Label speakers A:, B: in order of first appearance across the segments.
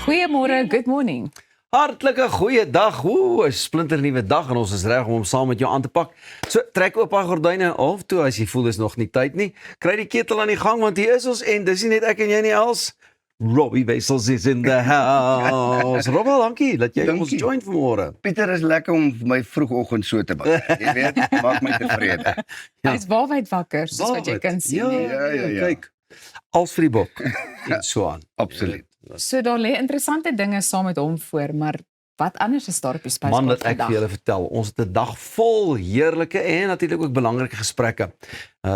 A: Goeiemôre, good morning.
B: Hartlike goeiedag, 'n splinternuwe dag en ons is reg om saam met jou aan te pak. So, trek oop haar gordyne af toe as jy voel dis nog nie tyd nie. Kry die ketel aan die gang want hier is ons en dis nie net ek en jy nie Els. Robbie Wessels is in the house. Robbie, dankie dat jy ons join vanmôre.
C: Pieter, is lekker om vir my vroegoggend so te begin. Jy weet, maak my tevrede.
A: Hy is waarwyd wakker, soos wat jy kan sien.
C: Ja.
B: Kyk. Als vir die bok en so aan.
C: Absoluut.
A: So daar lê interessante dinge saam met hom voor, maar wat anders is daar op die spyskaart
B: Man, dat ek
A: vandag?
B: vir julle vertel, ons het 'n dag vol heerlike en natuurlik ook belangrike gesprekke.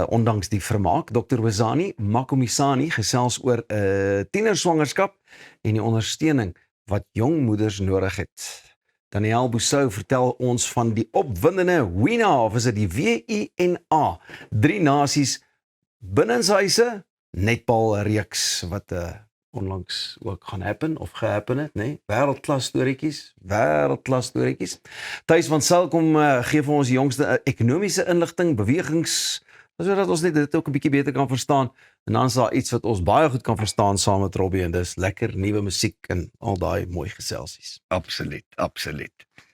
B: Ondanks die vermaak, Dr. Wazani Makomisani gesels oor tienerswangerskap en die ondersteuning wat jong moeders nodig het. Daniel Boussou vertel ons van die opwindende WINA, of is dit die WINA, 3 nasies binnenshuise netbal reeks wat onlangs ook gaan happen of gehappen het, nee, wêreldklas storieetjies. Thys van Sail kom gee vir ons die jongste ekonomiese inligting, bewegings, sodat ons net dit ook 'n bietjie beter kan verstaan. En dan is daar iets wat ons baie goed kan verstaan saam met Robbie en dis lekker nuwe musiek en al daai mooi geselsies.
C: Absoluut.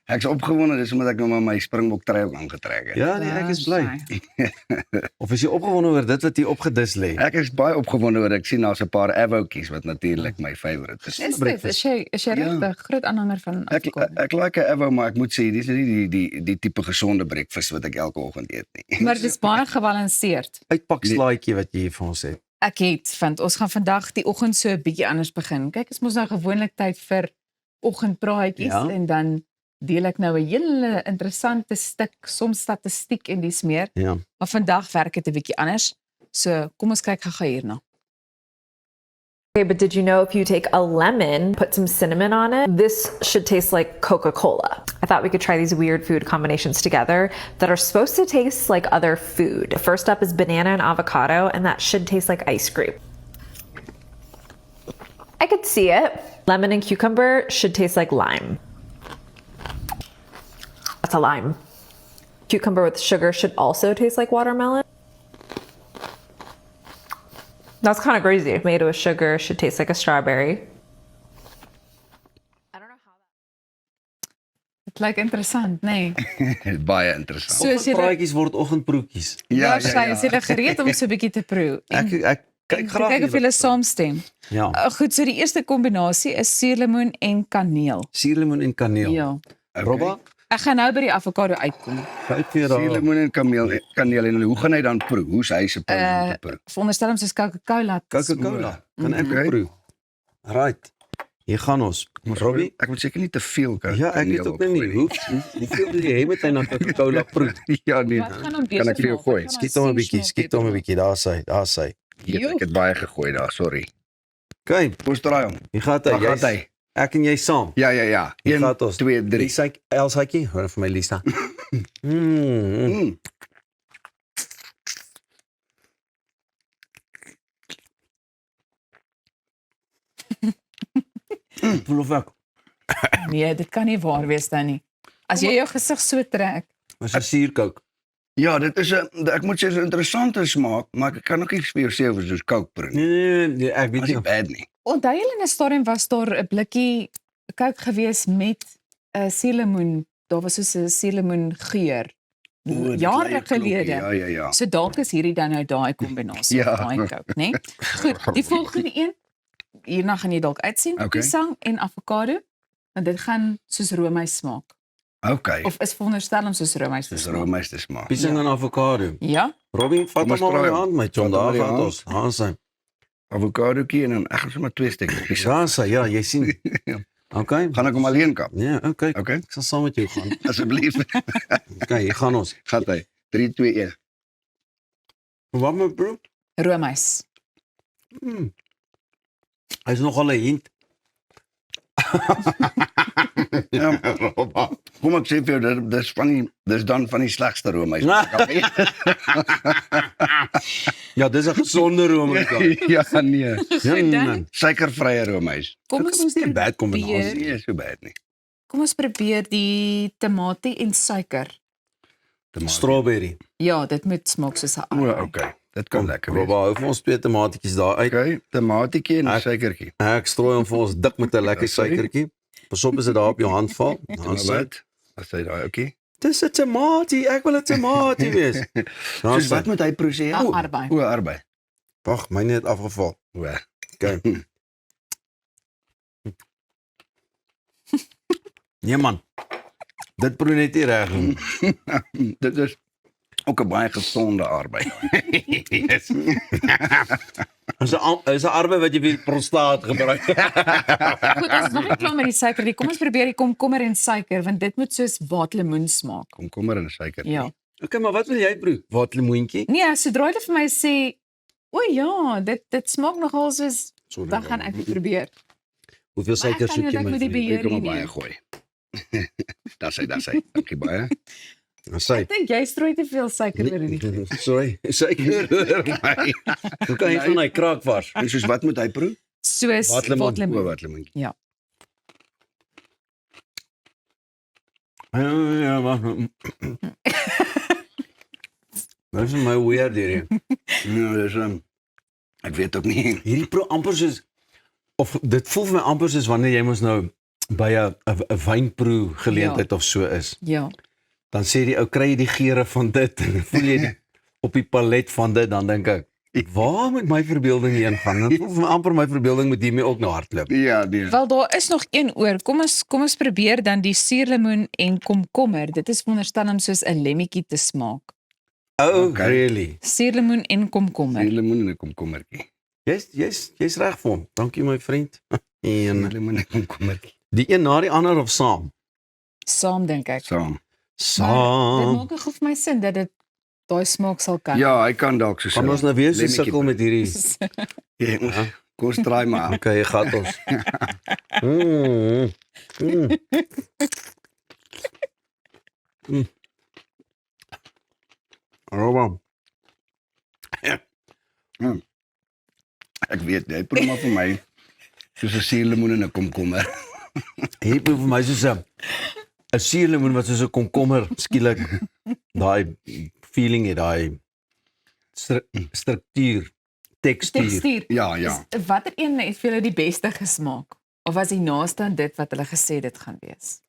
C: Ek is opgewonde, dis omdat ek nou maar my Springbok trui ook aangetrek het.
B: Ja, nee, ek is bly. Of is jy opgewonde oor dit wat hier opgedis lê?
C: Ek is baie opgewonde oor ek sien daar's 'n paar avocats wat natuurlik my favourite is.
A: Is jy regtig groot aanhanger van avokado?
C: Ek like 'n avo, maar ek moet sê dis nie die tipe gesonde breakfast wat ek elke oggend eet nie.
A: Maar dis baie gebalanseerd.
B: Uitpak slaaitjie wat jy hier vir ons het.
A: Ek het, want ons gaan vandag die oggend so 'n bietjie anders begin. Kyk, is mos nou gewoonlik tyd vir oggendpraatjies en dan deel ek nou 'n hele interessante stuk, soms statistiek en dis meer.
B: Ja.
A: Maar vandag werk dit 'n bietjie anders. So, kom ons kyk gou hierna.
D: Okay, but did you know if you take a lemon, put some cinnamon on it, this should taste like Coca-Cola. I thought we could try these weird food combinations together that are supposed to taste like other food. The first up is banana and avocado, and that should taste like ice cream. I could see it. Lemon and cucumber should taste like lime. That's a lime. Cucumber with sugar should also taste like watermelon. That's kind of crazy. Tomato with sugar should taste like a strawberry. I don't know how
A: Dit lyk interessant, nee.
C: Baie interessant.
A: So as jy
B: Praatjies word oggendbroekies.
A: Ja, sy is jy gereed om so 'n bietjie te proe.
B: Ek kyk graag.
A: Kyk of jy saamstem.
B: Ja.
A: Goed, so die eerste kombinasie is suurlemoen en kaneel.
B: Suurlemoen en kaneel.
A: Ja.
B: Robba,
A: Ek gaan nou by die avokado uitkom.
B: kyk vir daar.
C: Suurlemoen en kaneel en hoe gaan hy dan proe? Hoe's hy se proe om te proe?
A: Veronderstel om soos Coca-Cola.
B: Coca-Cola. Kan ek
C: Okay.
B: proe? Right. Hier gaan ons. Robbie?
C: Ek moet seker nie te veel kan.
B: Ja, ek weet ook nou nie. Hoeveel wil jy hê met hy na Coca-Cola proe?
C: Ja, nee.
A: Wat gaan hom
C: Kan ek vir jou gooi?
B: Skiet hom 'n bietjie, daar sy.
C: Ek het baie gegooi daar, sorry.
B: Kyk,
C: Ons draai hom.
B: hier gaan hy.
C: Waar gaan hy?
B: Ek en jy saam.
C: Ja.
B: Hier
C: 1
B: gaan ons.
C: 2 3.
B: Die sy Elsaatjie, hoor vir my Lisa. Voel of ek.
A: Nee, dit kan nie waar wees dan nie. As jy jou gesig so trek.
B: Was 'n suurkouk.
C: Ja, dit is 'n ek moet sê 'n interessante smaak, maar ek kan ook nie vir jou sê of dit soos Coke proe nie.
B: Nee, ek weet
C: Dit is
B: nie.
C: nie bad nie.
A: Onthou julle in 'n stadium was daar 'n blikkie Coke gewees met 'n suurlemoen. Daar was so 'n suurlemoen geur. Jare gelede.
C: Ja.
A: So dalk is hierdie dan nou daai kombinasie
C: Ja.
A: van daai Coke, né? Goed, die volgende een. Hierna gaan jy dalk uitsien,
C: Okay.
A: piesang en avokado, want dit gaan soos roomys smaak.
C: Okay.
A: Of is veronderstel om soos roomys te
C: Dis
A: smaak.
C: roomys te smaak.
B: Piesang en avokado.
A: Ja?
B: Robbie, vat
C: Kom ons
B: hom maar
C: probeer.
B: aan hand, my chom,
C: Vat hom
B: daar
C: maar
B: gaan
C: aan.
B: ons. Daar sy.
C: Avokadootjie en dan ek gaan sommer 2 stukkies.
B: Daar sy, ja, jy sien. Okay.
C: Gaan ek hom alleen kap?
B: Ja, okay.
C: Okay.
B: Ek sal saam met jou gaan.
C: Asseblief.
B: Okay, hier gaan ons.
C: Gaan hy. 3 2 1.
B: Wat my bro?
A: Roomys.
B: Hy is nogal 'n hint.
C: Ja. Kom ek sê vir jou, dis dan van die slegste roomys.
B: Ja, dis 'n gesonde roomys.
C: Ja, nee.
A: Goed dan.
C: Suikervrye roomys.
A: Kom
B: Dit
A: ons
B: is nie 'n bad kombinasie.
C: Nee, is so bad nie.
A: Kom ons probeer die tamatie en suiker.
C: Tomaat.
B: Strawberry.
A: Ja, dit moet smaak soos 'n
C: O,
A: aardbei.
C: okay. Dit kan lekker wees.
B: Robba, hou vir ons 2 tomatietjies daar uit.
C: Okay, tomatietjie en 'n
B: Ek-
C: suikertjie.
B: Ek strooi hom vir ons dik met 'n lekker
C: Sorry?
B: suikertjie. Pas op as dit daar op jou hand val. Dan
C: Maar
B: sê
C: wat? As jy daai, okay.
B: dis 'n tomatie, ek wil 'n tomatie wees. Dan
C: Soos
B: sê
C: wat moet hy probeer?
A: Arbei.
C: O, arbei.
B: wag, myne het afgeval.
C: O.
B: Okay. Nee man. Dit proe net nie reg nie.
C: Dit is ook 'n baie gesonde arbei.
B: Yes. Is 'n arbei wat jy vir die prostaat gebruik.
A: Goed, ons is nog nie klaar met die suiker. Kom ons probeer die komkommer en suiker want dit moet soos waterlemoen smaak.
C: Komkommer en suiker.
A: Ja.
B: Okay, maar wat wil jy proe? Waterlemoentjie?
A: Nee, sodra hulle vir my sê, "O ja, dit smaak nogal soos," dan gaan ek dit probeer.
B: Hoeveel suiker
A: kan
B: soek
A: nou
B: jy
A: dat
B: my
A: met die
B: vriend?
A: beheer
C: Ek kom
A: hier
C: maar
A: nie.
C: baie gooi. Dis hy. Dankie baie.
B: Dan sê
A: Ek dink jy strooi te veel suiker oor hierdie.
B: sorry, suiker oor my. Hoe kan jy van hy kraak vars?
C: En soos wat moet hy proe?
A: Soos
B: Waterlemoen.
C: O,
A: waterlemoen.
C: wat lemoentjie.
A: Ja.
B: Ja, wag. Wat is my weird hierdie?
C: Ja, dis ek weet ook nie.
B: Hierdie pro amper soos of dit voel vir my amper soos wanneer jy mos nou by 'n wynproe geleentheid of so is.
A: Ja.
B: Dan sê die ou kry jy die geure van dit en voel jy op die palet van dit dan dink ek waar moet my verbeelding heen gaan? Dit voel vir my amper my verbeelding moet hiermee ook nou hardloop.
C: Ja, nee.
A: Wel daar is nog een oor. Kom ons probeer dan die suurlemoen en komkommer. Dit is veronderstel om soos 'n lemmetjie te smaak.
B: Oh,
C: Okay.
B: really?
A: Suurlemoen en komkommer.
C: Die lemoen en 'n komkommertjie.
B: Jy's reg vir hom. Dankie my vriend. En
C: Die lemoen en 'n komkommertjie.
B: die een na die ander of saam?
A: Saam dink ek.
C: Saam.
A: Maar dit
B: Saam.
A: maak ook vir my sin dat dit daai smaak sal kan.
C: Ja, hy kan dalk so.
B: Kan ons nou weer so
C: lemmetjie
B: sukkel met hierdie
C: Ja, kom ons draai maar.
B: Okay, gat ons. Mm. Mm. Mm. Robba.
C: Ek weet, jy proe maar vir my. Soos 'n suurlemoen en 'n komkommer.
B: Hier proe vir my soos 'n suurlemoen wat soos 'n komkommer skielik daai feeling het, daai struktuur, tekstuur.
A: Tekstuur.
C: Ja, ja.
A: Watter een het vir julle die beste gesmaak? Of was die naaste aan dit wat hulle gesê dit gaan wees?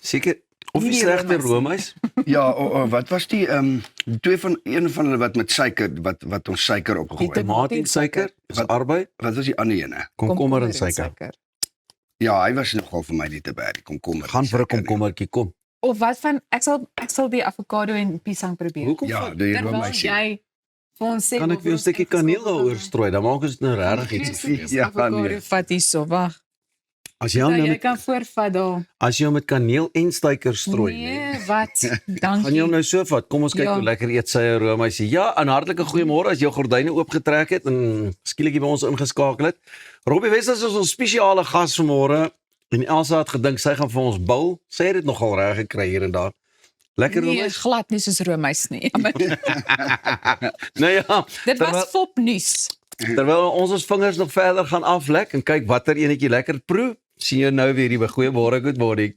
B: Seker of die
A: Die
B: slegte
A: roomys.
B: roomys.
C: Ja, wat was die twee van een van hulle wat met suiker wat ons suiker opgegooi het.
B: Tomatie en suiker, is
C: Wat?
B: arbei,
C: Wat was die ander ene?
B: komkommer en suiker.
C: Ja, hy was nogal vir my nie te bad, die komkommer.
B: Gaan vir 'n komkommertjie kom.
A: Of wat van ek sal die avokado en pisang probeer.
B: Hoekom?
C: Ja, die
A: Terwyl
C: roomys.
A: jy vir ons sê
B: Kan ek vir 'n stukkie kaneel daaroor strooi? Dan maak ons dit nou regtig iets.
C: Ja,
A: avokado
C: nee.
A: vat hierso, wag.
B: As jy hom
A: Ja,
B: nou
A: jy
B: met
A: kan voorvat daar.
B: as jy hom met kaneel en suiker strooi,
A: Nee, wat? Dankie.
B: gaan jy hom nou so vat. Kom ons kyk
A: Ja.
B: hoe lekker eet sy roomys. Ja, 'n hartlike goeiemôre as jou gordyne oopgetrek het en skielik hier by ons ingeskakel het. Robbie Wessels is ons spesiale gas vanmôre en Elsa het gedink sy gaan vir ons bil. Sy het dit nogal reg gekry hier en daar. Lekker
A: Nee,
B: roomys.
A: glad nie soos roomys nie. Maar
B: Nou ja,
A: dit
B: terwyl-
A: was fopnuus.
B: terwyl ons vingers nog verder gaan aflek en kyk watter enetjie lekker proe, sien jou nou weer hier by Goeiemôre, good morning.